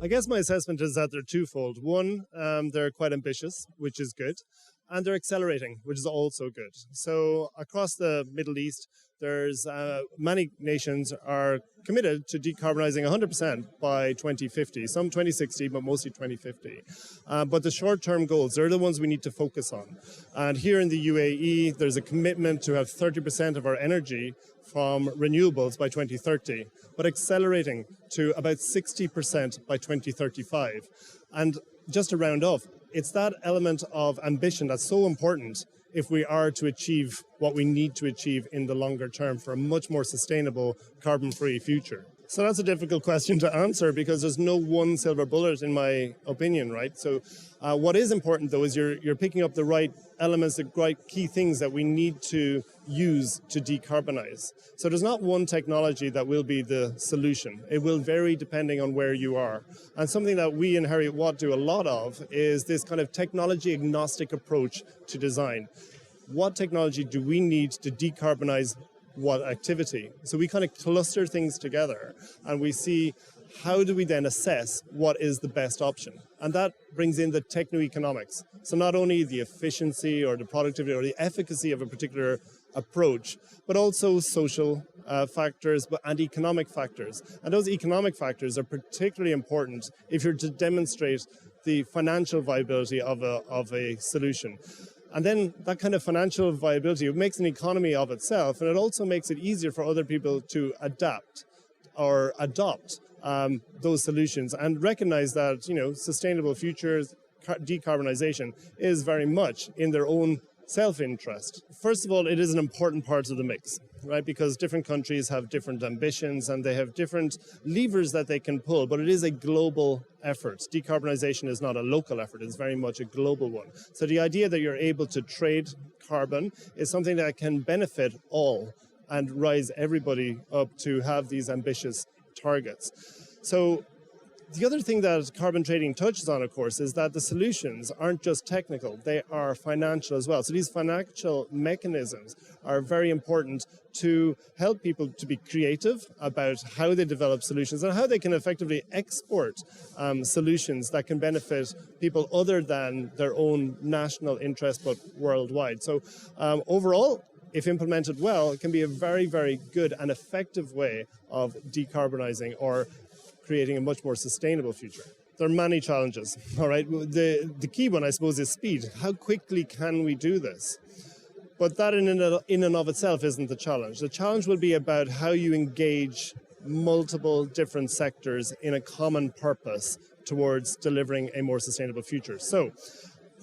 I guess my assessment is that they're twofold. One, they're quite ambitious, which is good, and they're accelerating, which is also good. So across the Middle East, there's many nations are committed to decarbonizing 100% by 2050, some 2060, but mostly 2050. But the short-term goals, they're the ones we need to focus on. And here in the UAE, there's a commitment to have 30% of our energy from renewables by 2030, but accelerating to about 60% by 2035. And just to round off, it's that element of ambition that's so important if we are to achieve what we need to achieve in the longer term for a much more sustainable, carbon-free future. So that's a difficult question to answer because there's no one silver bullet in my opinion, right? So what is important though is you're picking up the right elements, the right key things that we need to use to decarbonize. So there's not one technology that will be the solution. It will vary depending on where you are. And something that we in Heriot Watt do a lot of is this kind of technology agnostic approach to design. What technology do we need to decarbonize what activity? So we kind of cluster things together and we see how do we then assess what is the best option? And that brings in the techno-economics. So not only the efficiency or the productivity or the efficacy of a particular approach, but also social factors and economic factors. And those economic factors are particularly important if you're to demonstrate the financial viability of a solution. And then that kind of financial viability, it makes an economy of itself, and it also makes it easier for other people to adapt or adopt those solutions and recognize that, sustainable futures, decarbonization is very much in their own self-interest. First of all, it is an important part of the mix, right? Because different countries have different ambitions and they have different levers that they can pull, but it is a global effort. Decarbonization is not a local effort, it's very much a global one. So the idea that you're able to trade carbon is something that can benefit all and rise everybody up to have these ambitious targets. So the other thing that carbon trading touches on, of course, is that the solutions aren't just technical, they are financial as well. So these financial mechanisms are very important to help people to be creative about how they develop solutions and how they can effectively export solutions that can benefit people other than their own national interest, but worldwide. So overall, if implemented well, it can be a very, very good and effective way of decarbonizing or creating a much more sustainable future. There are many challenges, all right? The key one, I suppose, is speed. How quickly can we do this? But that in and of itself isn't the challenge. The challenge will be about how you engage multiple different sectors in a common purpose towards delivering a more sustainable future. So,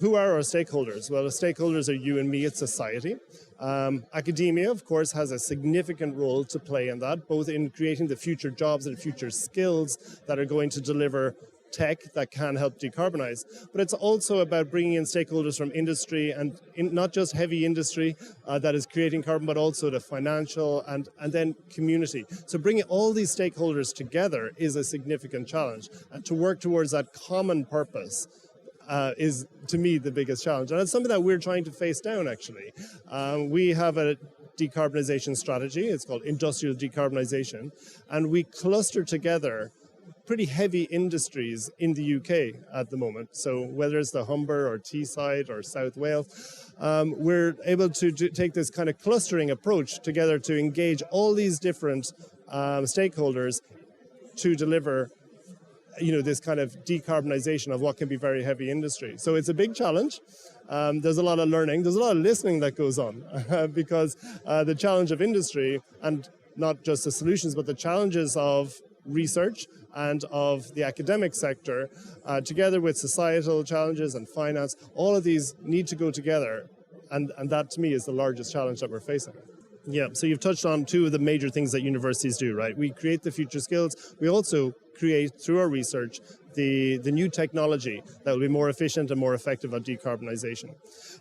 who are our stakeholders? Well, the stakeholders are you and me, it's society. Academia, of course, has a significant role to play in that, both in creating the future jobs and future skills that are going to deliver tech that can help decarbonize. But it's also about bringing in stakeholders from industry and not just heavy industry that is creating carbon, but also the financial and then community. So bringing all these stakeholders together is a significant challenge. And to work towards that common purpose is, to me, the biggest challenge. And it's something that we're trying to face down, actually. We have a decarbonization strategy. It's called industrial decarbonization. And we cluster together pretty heavy industries in the UK at the moment. So whether it's the Humber or Teesside or South Wales, we're able to take this kind of clustering approach together to engage all these different stakeholders to deliver this kind of decarbonization of what can be very heavy industry. So it's a big challenge. There's a lot of learning. There's a lot of listening that goes on because the challenge of industry, and not just the solutions, but the challenges of research and of the academic sector, together with societal challenges and finance, all of these need to go together. And that, to me, is the largest challenge that we're facing. Yeah, so you've touched on two of the major things that universities do, right? We create the future skills. We also create, through our research, the new technology that will be more efficient and more effective at decarbonization.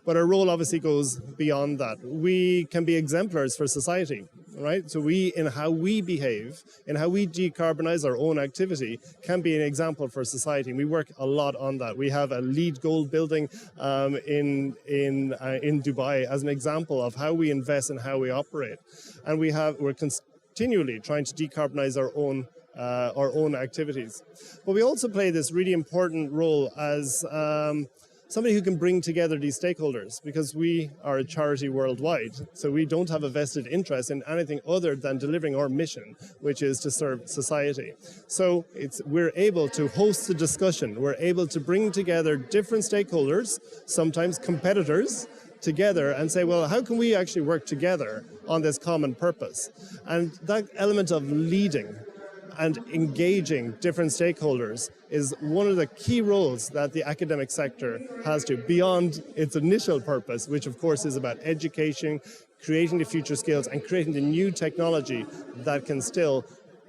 But our role obviously goes beyond that. We can be exemplars for society, right? So in how we behave, in how we decarbonize our own activity, can be an example for society. We work a lot on that. We have a LEED Gold building in Dubai as an example of how we invest and how we operate. And we're continually trying to decarbonize our own our own activities. But we also play this really important role as somebody who can bring together these stakeholders, because we are a charity worldwide, so we don't have a vested interest in anything other than delivering our mission, which is to serve society. So we're able to host a discussion, we're able to bring together different stakeholders, sometimes competitors, together and say, well, how can we actually work together on this common purpose? And that element of leading and engaging different stakeholders is one of the key roles that the academic sector has to, beyond its initial purpose, which of course is about education, creating the future skills and creating the new technology that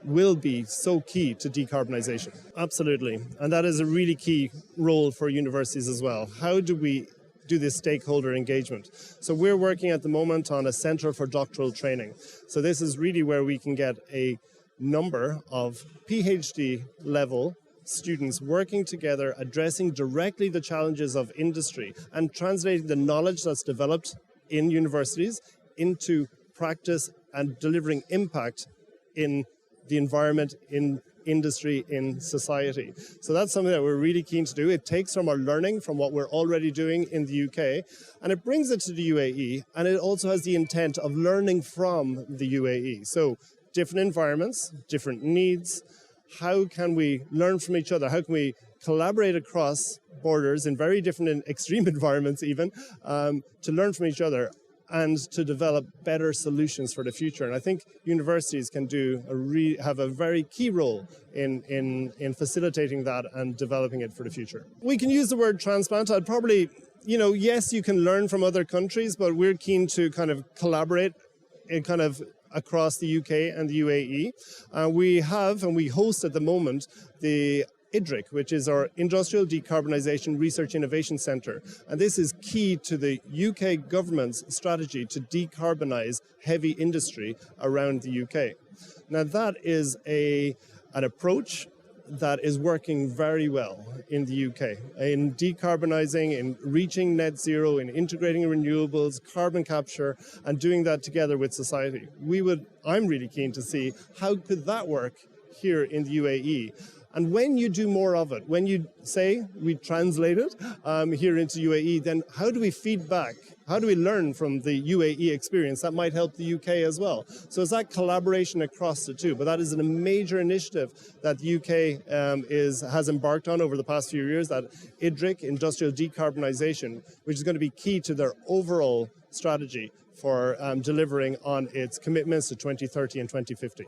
will be so key to decarbonization. Absolutely. And that is a really key role for universities as well. How do we do this stakeholder engagement? So we're working at the moment on a Center for Doctoral Training. So this is really where we can get a number of PhD level students working together, addressing directly the challenges of industry and translating the knowledge that's developed in universities into practice and delivering impact in the environment, in industry, in society. So that's something that we're really keen to do. It takes from our learning from what we're already doing in the UK, and it brings it to the UAE, and it also has the intent of learning from the UAE. So different environments, different needs. How can we learn from each other? How can we collaborate across borders in very different and extreme environments even, to learn from each other and to develop better solutions for the future? And I think universities can have a very key role in facilitating that and developing it for the future. We can use the word transplant. I'd probably, yes, you can learn from other countries, but we're keen to kind of collaborate in kind of across the UK and the UAE. We have, and we host at the moment, the IDRIC, which is our Industrial Decarbonisation Research Innovation Centre. And this is key to the UK government's strategy to decarbonise heavy industry around the UK. Now that is an approach that is working very well in the UK in decarbonising, in reaching net zero, in integrating renewables, carbon capture, and doing that together with society. I'm really keen to see how could that work here in the UAE. And when you do more of it, when you say we translate it here into UAE, then how do we feed back? How do we learn from the UAE experience? That might help the UK as well. So it's that collaboration across the two. But that is a major initiative that the UK has embarked on over the past few years, that IDRIC, Industrial Decarbonisation, which is going to be key to their overall strategy for delivering on its commitments to 2030 and 2050.